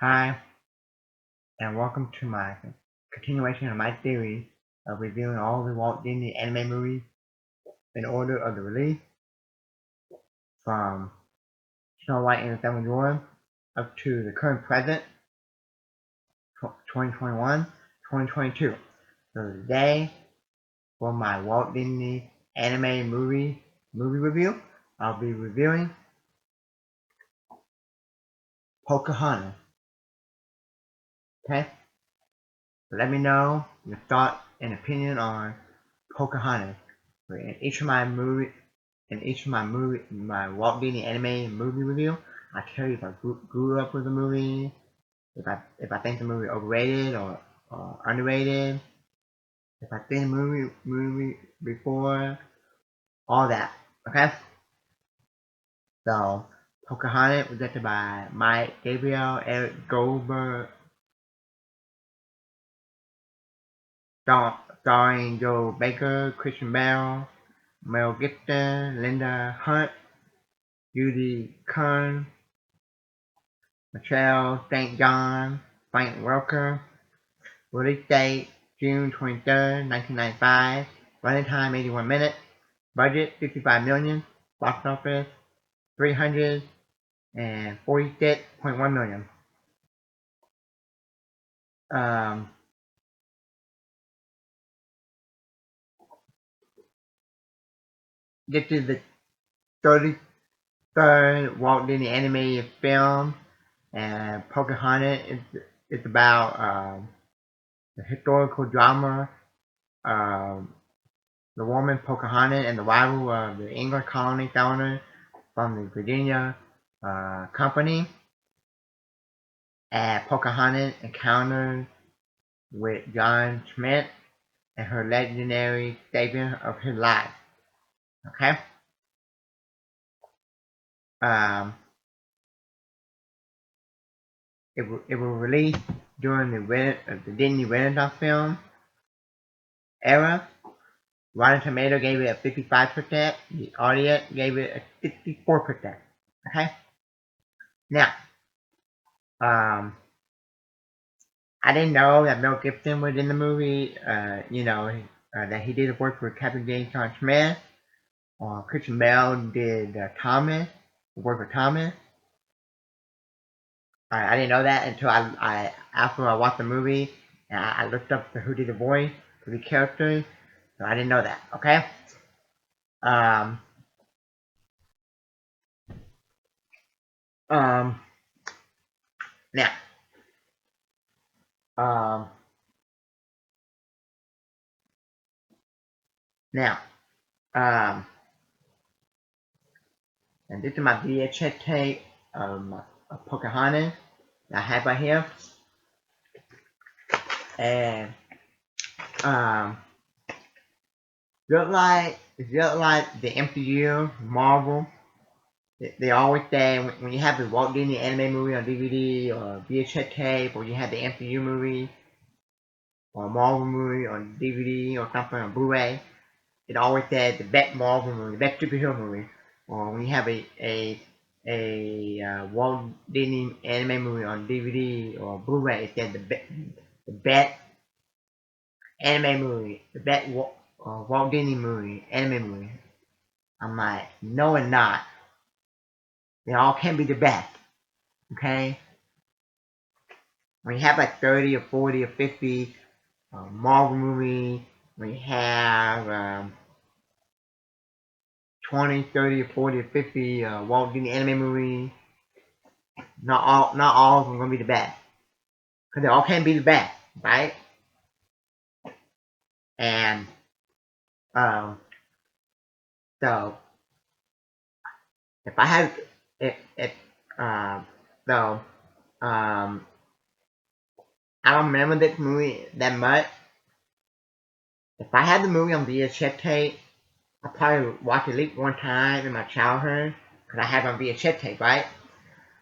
Hi, and welcome to my continuation of my theory of reviewing all the Walt Disney anime movies in order of the release from Snow White and the Seven Dwarfs up to the current present, 2021, 2022. So today, for my Walt Disney anime movie review, I'll be reviewing Pocahontas. Okay? So let me know your thought and opinion on Pocahontas. In each of my my Walt Disney anime movie review, I tell you if I grew up with the movie, if I think the movie overrated or underrated, if I think the movie before, all that. Okay. So Pocahontas was directed by Mike Gabriel, Eric Goldberg, starring Joe Baker, Christian Bale, Mel Gibson, Linda Hunt, Judy Kern, Michelle St. John, Frank Welker. Release date June 23rd, 1995. Running time 81 minutes. Budget 55 million. Box office 346.1 million. This is the 33rd Walt Disney animated film, and Pocahontas is about the historical drama the woman Pocahontas and the rival of the English colony founder from the Virginia Company. And Pocahontas encounters with John Schmidt and her legendary saving of his life. Okay? Um, it was released during the Disney Renaissance film era. Rotten Tomato gave it a 55%. The audience gave it a 64%. Okay? Now, I didn't know that Mel Gibson was in the movie. That he did work for Captain James John Smith. Christian Bale did Thomas, work for Thomas. I didn't know that until I after I watched the movie and I looked up who did the voice for the characters. So I didn't know that. Okay. Um. Um. Now. Um. Now. Um. And this is my VHS tape of Pocahontas that I have right here. And just like the MCU, Marvel, they always say when you have the Walt Disney anime movie on DVD or VHS tape, or you have the MCU movie or Marvel movie on DVD or something on Blu-ray, it always says the best Marvel movie, the best superhero movie. Or when you have a Walt Disney anime movie on DVD or Blu-ray, it says the best anime movie, the best Walt Disney movie, anime movie. I'm like, no and not. They all can't be the best. Okay? When you have like 30 or 40 or 50 Marvel movies, when you have 20, 30 or 40 or 50 Walt Disney anime movies, not all of them are going to be the best. Because they all can't be the best, right? And so if I had if so I don't remember this movie that much. If I had the movie on VHS tape, I probably watched it at least one time in my childhood because I had it on VHS tape, right?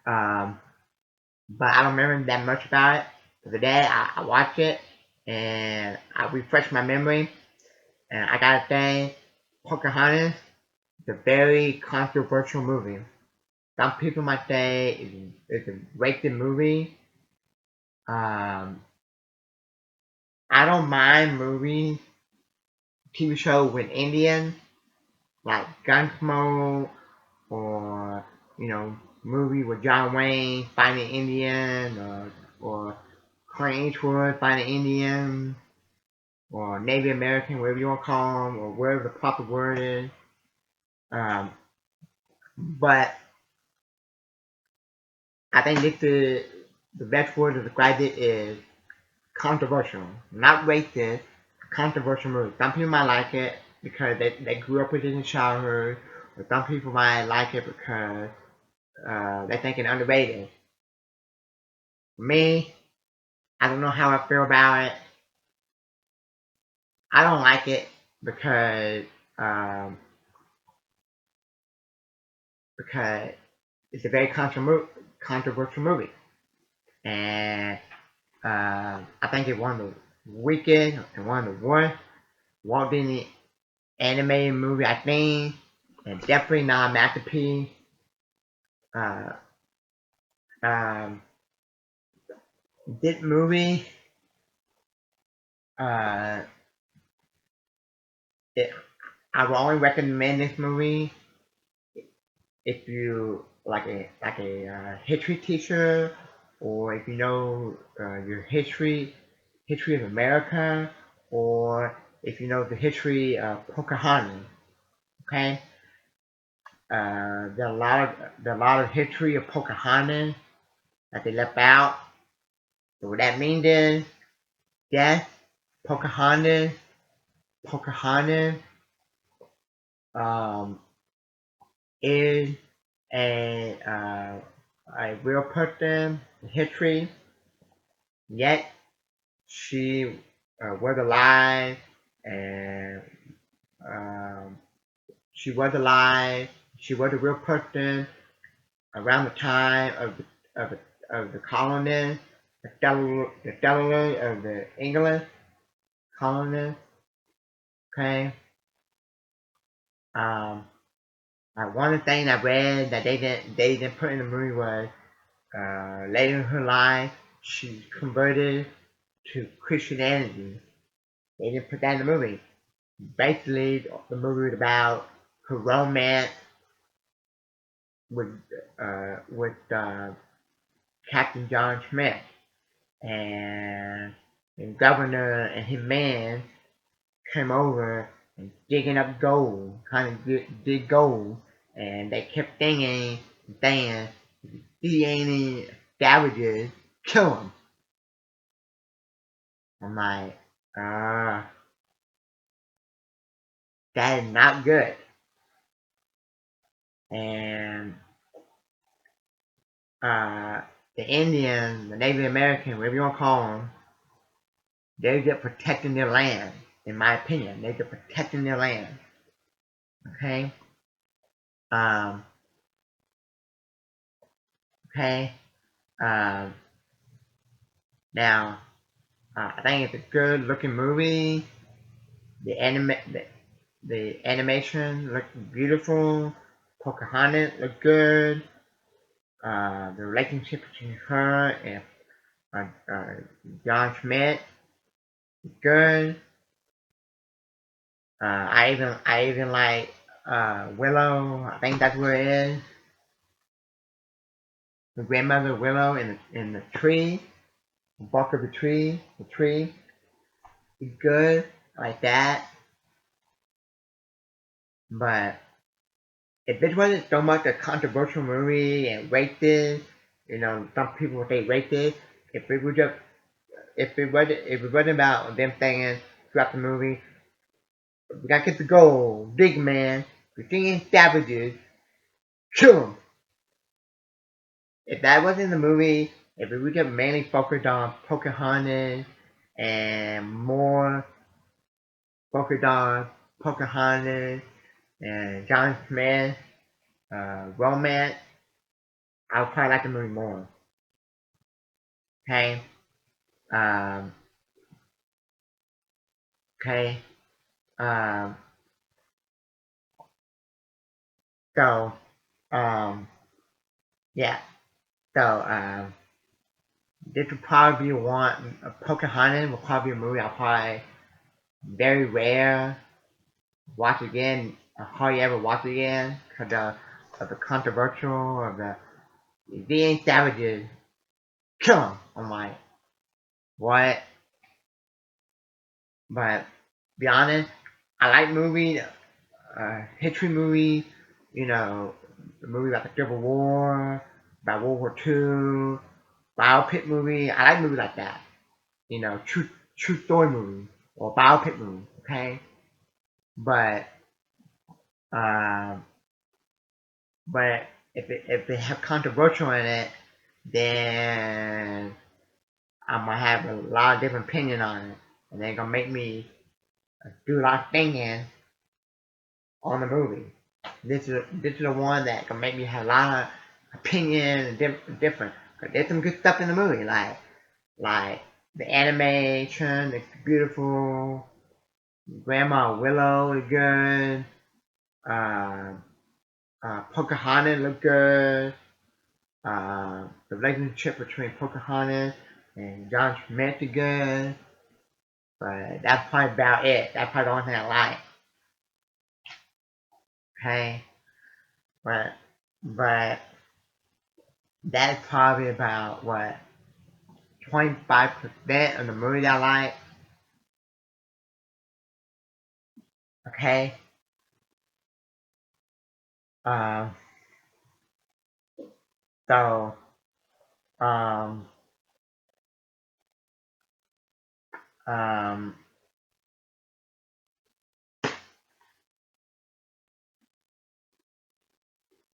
But I don't remember that much about it. So today I watched it and I refreshed my memory, and I gotta say, Pocahontas is a very controversial movie. Some people might say it's a racist movie. Um, I don't mind movies, TV show with Indians, like Gunsmoke, or movie with John Wayne fighting Indian, or Clint Eastwood fighting Indian, or Native American, whatever you want to call them, or whatever the proper word is. Um, but I think this is the best word to describe it is controversial, not racist. Controversial movie. Some people might like it because they grew up with it in childhood, or some people might like it because they think it's underrated. Me, I don't know how I feel about it. I don't like it because um, because it's a very controversial movie, and I think it's one of the weakest and one of the worst Walt Disney animated movie I think, and definitely not a masterpiece. Uh, um, this movie, uh, it, I would only recommend this movie if you like a history teacher, or if you know your history of America, or if you know the history of Pocahontas. Okay, there are a lot of history of Pocahontas that they left out. So what that means is, yes, Pocahontas, Pocahontas um, is a uh, a real person in history. Yet she was alive, and um, she was alive. She was a real person around the time of the colonists, the settlers of the English colonists. Okay. Um, one thing I read that they didn't put in the movie was later in her life she converted to Christianity. They didn't put that in the movie. Basically, the movie was about her romance with Captain John Smith, and the governor and his men came over and digging up gold, trying to dig gold, and they kept saying, see any savages, kill them. I'm like, uh, that is not good. And uh, the Indians, the Native Americans, whatever you want to call them, they're just protecting their land. In my opinion, they're just protecting their land. Okay. Um. Okay. Um. Now, I think it's a good looking movie. The the animation looks beautiful. Pocahontas look good. The relationship between her and John Schmidt is good. I even like Willow. I think that's what it is. The grandmother Willow in the tree, the bark of the tree. The tree is good. I like that. But if this wasn't so much a controversial movie and racist, some people would say racist. If it was just if it wasn't about them saying throughout the movie, we gotta get the gold, big man, we're seeing savages, kill 'em. If that wasn't the movie, if we just mainly focused on Pocahontas and more focused on Pocahontas and John Smith romance, I would probably like the movie more. Okay. Um, okay. Um, so, um, yeah. So, this would probably be one. Pocahontas will probably be a movie I'll probably very rare watch again. I hardly ever watch again because of the controversial of the ain't savages. Kill 'em. I'm like, what? But be honest, I like movies, history movies, you know, the movie about the Civil War, about World War II, biopic movie. I like movies like that. You know, true story movie or biopic movie. Okay, but um, but if they have controversial in it, then I'm gonna have a lot of different opinion on it, and they're gonna make me do a lot of thinking on the movie. This is the one that can make me have a lot of opinion and different. Cause there's some good stuff in the movie, like the animation, it's beautiful. Grandma Willow look good. Uh, Pocahontas look good. The relationship between Pocahontas and John Schmidt is good. But that's probably about it. That's probably the only thing I like. Okay, but but that's probably about what 25% of the movie that I like. Okay. Um. So. Um. Um.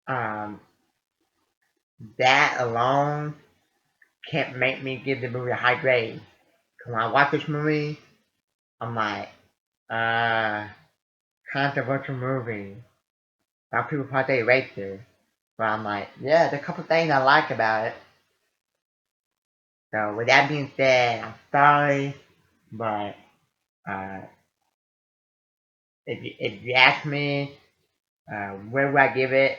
Um. That alone can't make me give the movie a high grade. 'Cause when I watch this movie, I'm like, uh, controversial movie. A lot of people probably say racist, but I'm like, yeah, there's a couple things I like about it. So with that being said, I'm sorry, but uh, if you ask me, where would I give it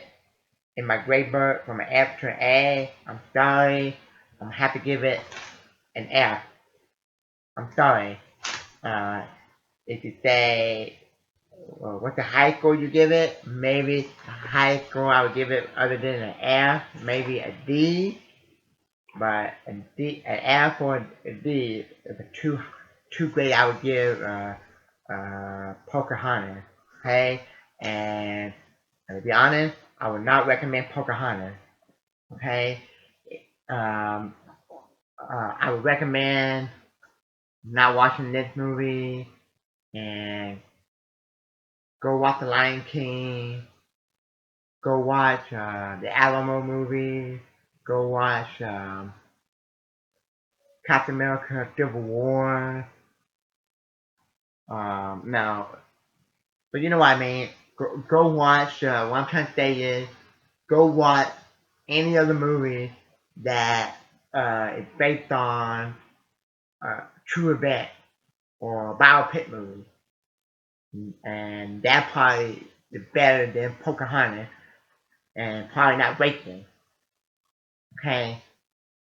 in my grade book from an F to an A? I'm sorry, I'm gonna have to give it an F. I'm sorry. Uh, if you say, well, what's the high score you give it? Maybe the high score I would give it other than an F, maybe a D. But an F or a D is a two grade I would give Pocahontas. Okay, and to be honest, I would not recommend Pocahontas. Okay, um, I would recommend not watching this movie and go watch The Lion King. Go watch the Alamo movie. Go watch Captain America: Civil War. No, but you know what I mean. Go watch. What I'm trying to say is, go watch any other movie that is based on true event or biopic movie, and that probably is better than Pocahontas, and probably not racist. Okay,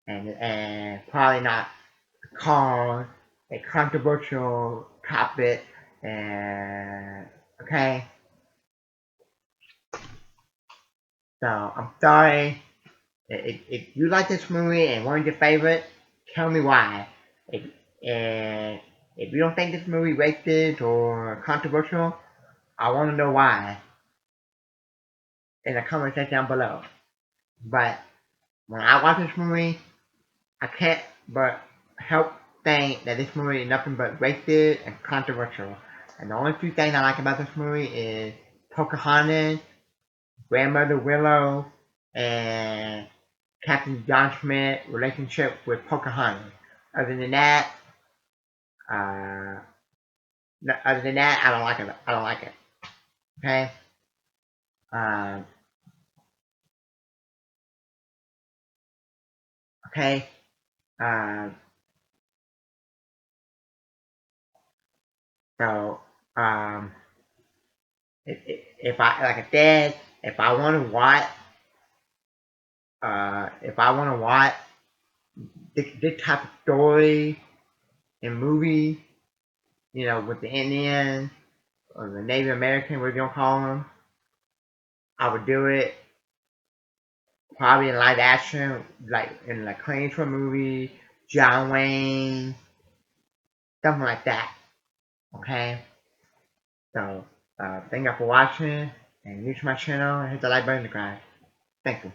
and probably not called a controversial topic. And okay, so I'm sorry. If you like this movie and one of your favorites, tell me why. If, and if you don't think this movie racist or controversial, I want to know why in the comment section down below. But when I watch this movie, I can't but help think that this movie is nothing but racist and controversial. And the only two things I like about this movie is Pocahontas, Grandmother Willow, and Captain John Schmidt relationship with Pocahontas. Other than that, uh, I don't like it. I don't like it. Okay. Um, okay. Um, so um, if I like I said, if I want to watch, if I want to watch this type of story and movie, with the Indian or the Native American, whatever you gonna call them, I would do it probably in live action, like in like Clint Eastwood movie, John Wayne, something like that. Okay, so thank you for watching and use my channel and hit the like button, guys. Thank you.